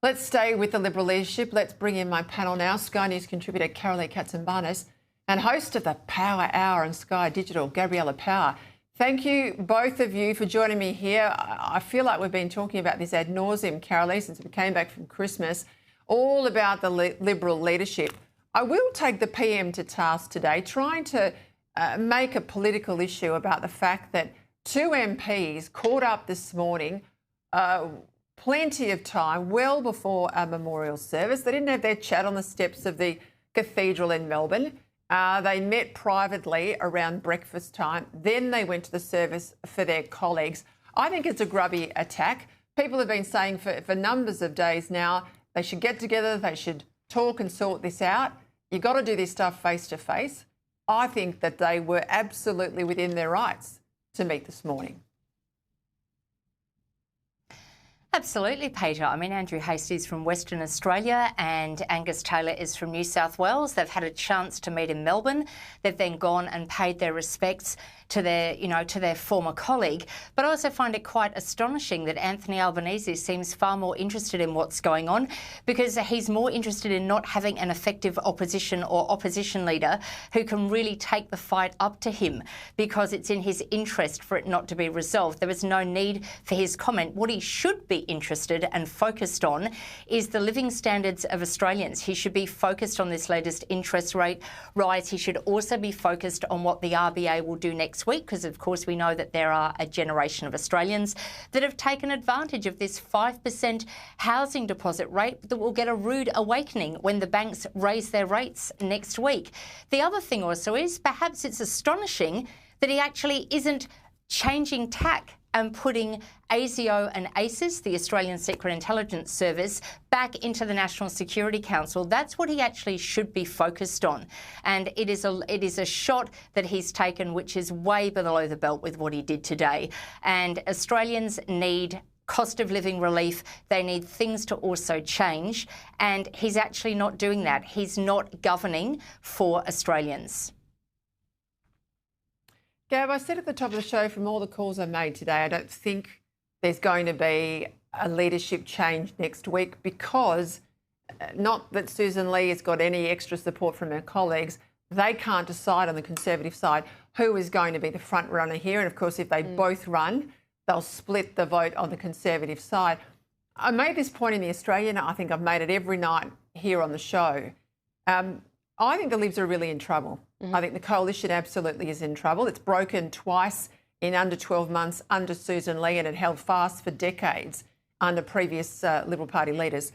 Let's stay with the Liberal leadership. Let's bring in my panel now. Sky News contributor Karalee Katsambanis and host of the Power Hour on Sky Digital, Gabriella Power. Thank you, both of you, for joining me here. I feel like we've been talking about this ad nauseum, Karalee, since we came back from Christmas, all about the Liberal leadership. I will take the PM to task today, trying to make a political issue about the fact that two MPs caught up this morning, plenty of time, well before a memorial service. They didn't have their chat on the steps of the cathedral in Melbourne. They met privately around breakfast time. Then they went to the service for their colleagues. I think it's a grubby attack. People have been saying for numbers of days now they should get together, they should talk and sort this out. You've got to do this stuff face to face. I think that they were absolutely within their rights to meet this morning. Absolutely, Peter. I mean, Andrew Hastie is from Western Australia and Angus Taylor is from New South Wales. They've had a chance to meet in Melbourne. They've then gone and paid their respects to their, to their former colleague. But I also find it quite astonishing that Anthony Albanese seems far more interested in what's going on, because he's more interested in not having an effective opposition or opposition leader who can really take the fight up to him, because it's in his interest for it not to be resolved. There was no need for his comment. What he should be interested and focused on is the living standards of Australians. He should be focused on this latest interest rate rise. He should also be focused on what the RBA will do next week, because of course we know that there are a generation of Australians that have taken advantage of this 5% housing deposit rate that will get a rude awakening when the banks raise their rates next week. The other thing also is perhaps it's astonishing that he actually isn't changing tack and putting ASIO and ACES, the Australian Secret Intelligence Service, back into the National Security Council. That's what he actually should be focused on. And it is a shot that he's taken which is way below the belt with what he did today. And Australians need cost of living relief. They need things to also change. And he's actually not doing that. He's not governing for Australians. Gab, I said at the top of the show, from all the calls I made today, I don't think there's going to be a leadership change next week, because not that Susan Lee has got any extra support from her colleagues, they can't decide on the Conservative side who is going to be the front runner here. And of course, if they both run, they'll split the vote on the Conservative side. I made this point in The Australian. I think I've made it every night here on the show. I think the Libs are really in trouble. I think the coalition absolutely is in trouble. It's broken twice in under 12 months under Susan Lee, and it held fast for decades under previous Liberal Party leaders.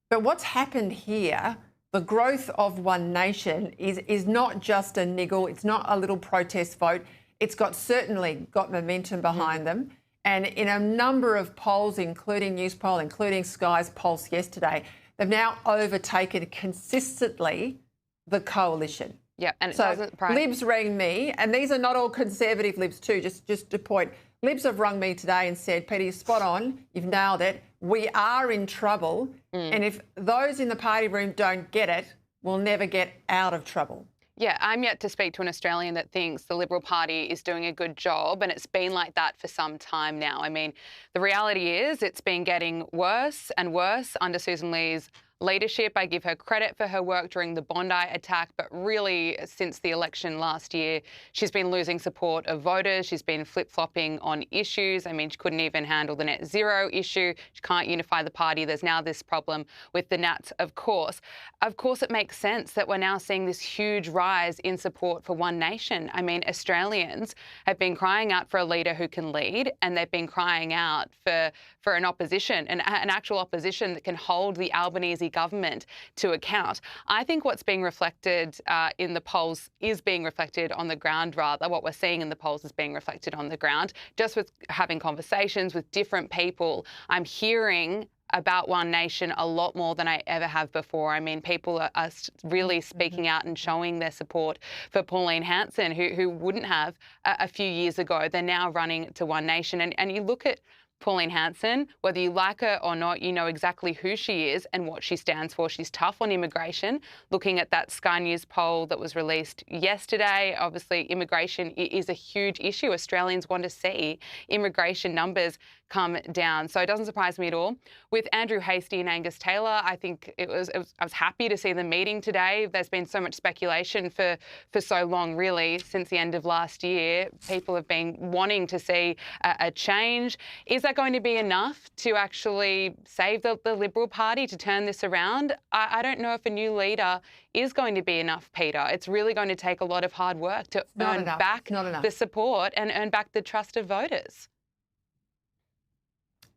But what's happened here, the growth of One Nation, is not just a niggle. It's not a little protest vote. It's certainly got momentum behind them. And in a number of polls, including Newspoll, including Sky's Pulse yesterday, they've now overtaken consistently the coalition. Yeah, and it so doesn't Libs rang me, and these are not all Conservative Libs too, just to point. Libs have rung me today and said, Peter, you're spot on, you've nailed it. We are in trouble, and if those in the party room don't get it, we'll never get out of trouble. Yeah, I'm yet to speak to an Australian that thinks the Liberal Party is doing a good job, and it's been like that for some time now. I mean, the reality is it's been getting worse and worse under Susan Lee's leadership. I give her credit for her work during the Bondi attack, but really since the election last year, she's been losing support of voters. She's been flip-flopping on issues. I mean, she couldn't even handle the net zero issue. She can't unify the party. There's now this problem with the Nats, of course. Of course, it makes sense that we're now seeing this huge rise in support for One Nation. I mean, Australians have been crying out for a leader who can lead, and they've been crying out for an opposition, an actual opposition that can hold the Albanese government to account. I think what's being reflected in the polls is being reflected on the ground, rather. What we're seeing in the polls is being reflected on the ground. Just with having conversations with different people, I'm hearing about One Nation a lot more than I ever have before. I mean, people are really speaking out and showing their support for Pauline Hanson, who wouldn't have a few years ago. They're now running to One Nation. And you look at Pauline Hanson. Whether you like her or not, you know exactly who she is and what she stands for. She's tough on immigration. Looking at that Sky News poll that was released yesterday, obviously immigration is a huge issue. Australians want to see immigration numbers come down. So it doesn't surprise me at all. With Andrew Hastie and Angus Taylor, I think I was happy to see them meeting today. There's been so much speculation for so long, really, since the end of last year. People have been wanting to see a change. Is that going to be enough to actually save the Liberal Party, to turn this around? I don't know if a new leader is going to be enough, Peter. It's really going to take a lot of hard work to earn back the support and earn back the trust of voters.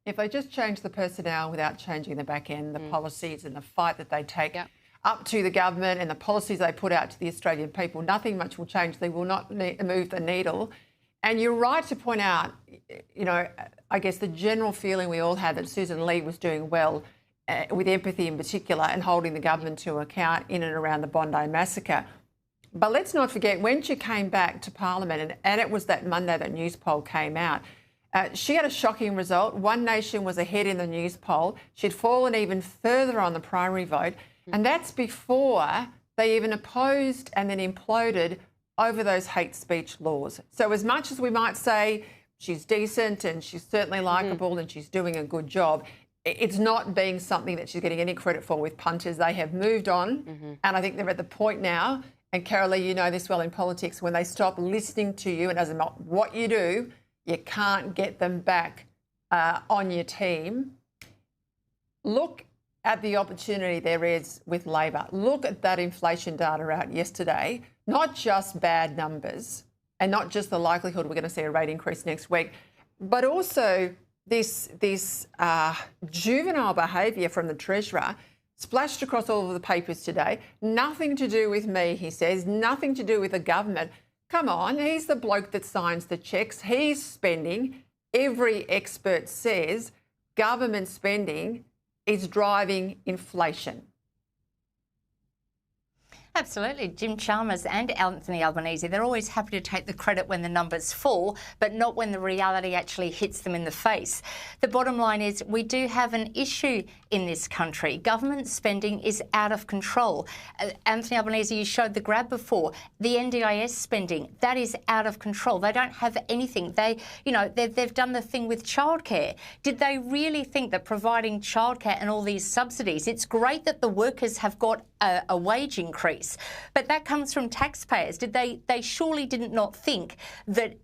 If they just change the personnel without changing the back end, the policies and the fight that they take up to the government and the policies they put out to the Australian people, nothing much will change. They will not move the needle. And you're right to point out, you know, I guess the general feeling we all had that Susan Lee was doing well, with empathy in particular, and holding the government to account in and around the Bondi massacre. But let's not forget, when she came back to Parliament, and it was that Monday that news poll came out, she had a shocking result. One Nation was ahead in the news poll. She'd fallen even further on the primary vote. And that's before they even opposed and then imploded over those hate speech laws. So as much as we might say she's decent and she's certainly likeable and she's doing a good job, it's not being something that she's getting any credit for with punters. They have moved on. And I think they're at the point now, and Karalee, you know this well in politics, when they stop listening to you, and it doesn't matter what you do, you can't get them back on your team. Look at the opportunity there is with Labor. Look at that inflation data out yesterday, not just bad numbers and not just the likelihood we're going to see a rate increase next week, but also this juvenile behaviour from the Treasurer splashed across all of the papers today. Nothing to do with me, he says, nothing to do with the government. Come on, he's the bloke that signs the checks. He's spending. Every expert says government spending is driving inflation. Absolutely. Jim Chalmers and Anthony Albanese, they're always happy to take the credit when the numbers fall, but not when the reality actually hits them in the face. The bottom line is we do have an issue in this country. Government spending is out of control. Anthony Albanese, you showed the grab before. The NDIS spending, that is out of control. They don't have anything. They've done the thing with childcare. Did they really think that providing childcare and all these subsidies, it's great that the workers have got a wage increase, but that comes from taxpayers. They surely did not think that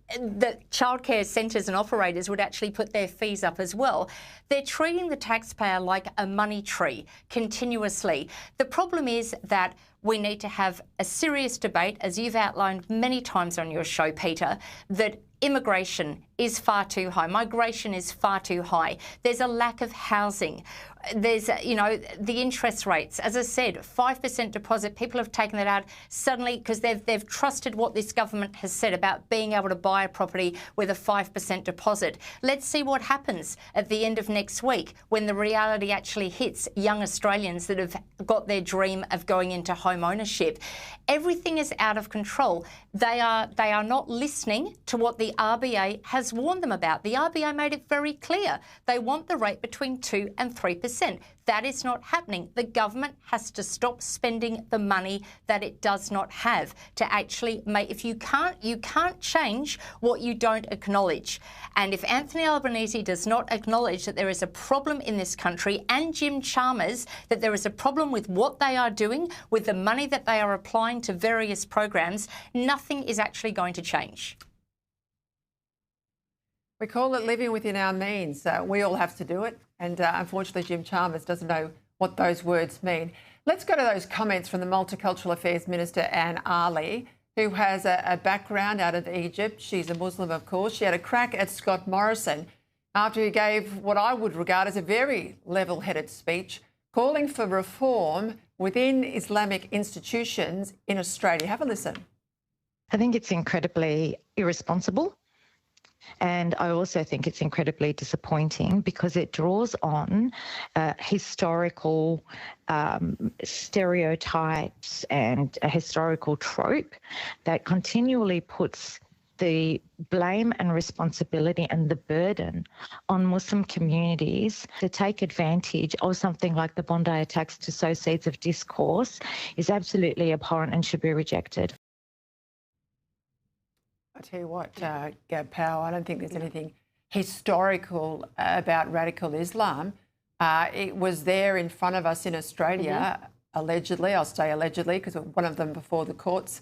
childcare centres and operators would actually put their fees up as well. They're treating the taxpayer like a money tree continuously. The problem is that we need to have a serious debate, as you've outlined many times on your show, Peter, that immigration is far too high. Migration is far too high. There's a lack of housing. There's, the interest rates. As I said, 5% deposit. People have taken that out suddenly because they've trusted what this government has said about being able to buy a property with a 5% deposit. Let's see what happens at the end of next week when the reality actually hits young Australians that have got their dream of going into home ownership. Everything is out of control. They are not listening to what the RBA has warned them about. The RBA made it very clear. They want the rate between 2 and 3%. That is not happening. The government has to stop spending the money that it does not have to actually make. If you can't change what you don't acknowledge. And if Anthony Albanese does not acknowledge that there is a problem in this country, and Jim Chalmers, that there is a problem with what they are doing, with the money that they are applying to various programs, nothing is actually going to change. We call it living within our means. We all have to do it. And unfortunately, Jim Chalmers doesn't know what those words mean. Let's go to those comments from the Multicultural Affairs Minister, Anne Ali, who has a background out of Egypt. She's a Muslim, of course. She had a crack at Scott Morrison after he gave what I would regard as a very level-headed speech, calling for reform within Islamic institutions in Australia. Have a listen. I think it's incredibly irresponsible. And I also think it's incredibly disappointing because it draws on historical stereotypes and a historical trope that continually puts the blame and responsibility and the burden on Muslim communities to take advantage of something like the Bondi attacks to sow seeds of discourse is absolutely abhorrent and should be rejected. I tell you what, Gab Powell, I don't think there's anything historical about radical Islam. It was there in front of us in Australia, allegedly, I'll say allegedly because one of them before the courts,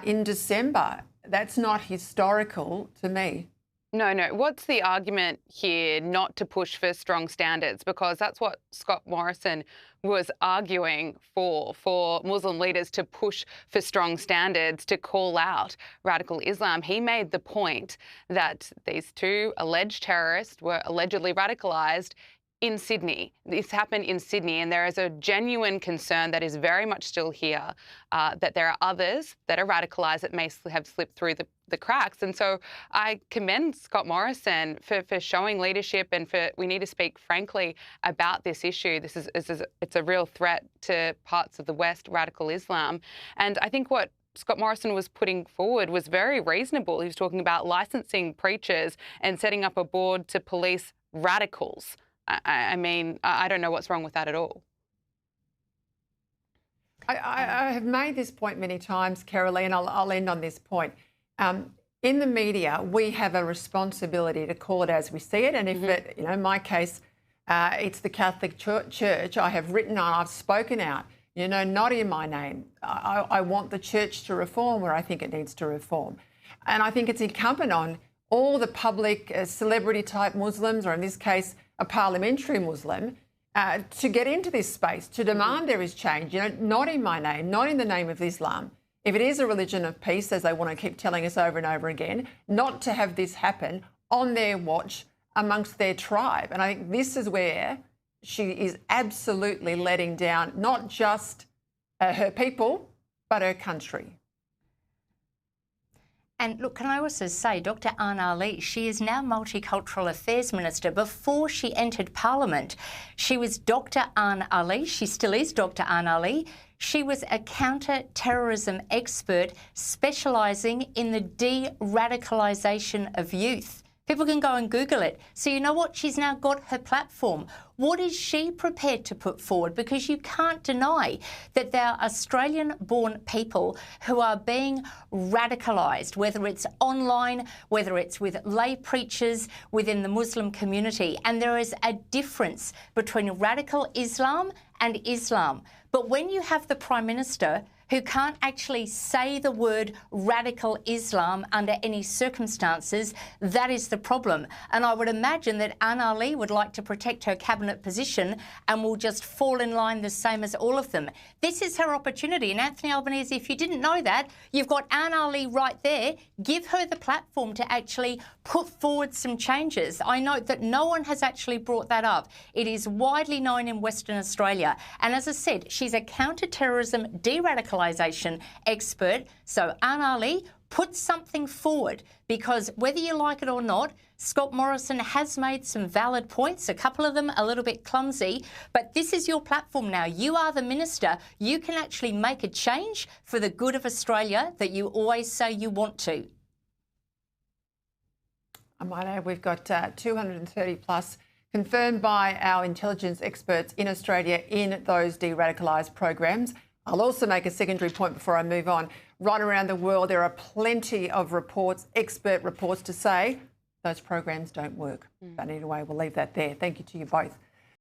in December. That's not historical to me. No. What's the argument here not to push for strong standards? Because that's what Scott Morrison was arguing for Muslim leaders to push for strong standards, to call out radical Islam. He made the point that these two alleged terrorists were allegedly radicalised in Sydney. This happened in Sydney, and there is a genuine concern that is very much still here, that there are others that are radicalised that may have slipped through the cracks. And so I commend Scott Morrison for showing leadership, and we need to speak frankly about this issue. It's a real threat to parts of the West, radical Islam. And I think what Scott Morrison was putting forward was very reasonable. He was talking about licensing preachers and setting up a board to police radicals. I mean, I don't know what's wrong with that at all. I have made this point many times, Karalee, and I'll end on this point. In the media, we have a responsibility to call it as we see it. And if it, in my case, it's the Catholic Church, I have written on, I've spoken out, not in my name. I want the church to reform where I think it needs to reform. And I think it's incumbent on all the public celebrity-type Muslims, or in this case, a parliamentary Muslim, to get into this space, to demand there is change, not in my name, not in the name of Islam. If it is a religion of peace, as they want to keep telling us over and over again, not to have this happen on their watch amongst their tribe. And I think this is where she is absolutely letting down not just her people, but her country. And look, can I also say, Dr. Anne Ali, she is now Multicultural Affairs Minister. Before she entered Parliament, she was Dr. Anne Ali. She still is Dr. Anne Ali. She was a counter-terrorism expert specialising in the de-radicalisation of youth. People can go and Google it. So you know what? She's now got her platform. What is she prepared to put forward? Because you can't deny that there are Australian-born people who are being radicalised, whether it's online, whether it's with lay preachers within the Muslim community. And there is a difference between radical Islam and Islam. But when you have the Prime Minister who can't actually say the word radical Islam under any circumstances, that is the problem. And I would imagine that Anne Ali would like to protect her cabinet position and will just fall in line the same as all of them. This is her opportunity. And Anthony Albanese, if you didn't know that, you've got Anne Ali right there. Give her the platform to actually put forward some changes. I note that no one has actually brought that up. It is widely known in Western Australia. And as I said, she's a counter-terrorism de-radicalisation expert. So Anne Ali, put something forward, because whether you like it or not, Scott Morrison has made some valid points, a couple of them a little bit clumsy, but this is your platform now. You are the minister. You can actually make a change for the good of Australia that you always say you want to. I might add, we've got 230 plus confirmed by our intelligence experts in Australia in those de-radicalised programs. I'll also make a secondary point before I move on. Right around the world, there are plenty of reports, expert reports, to say those programs don't work. But anyway, we'll leave that there. Thank you to you both.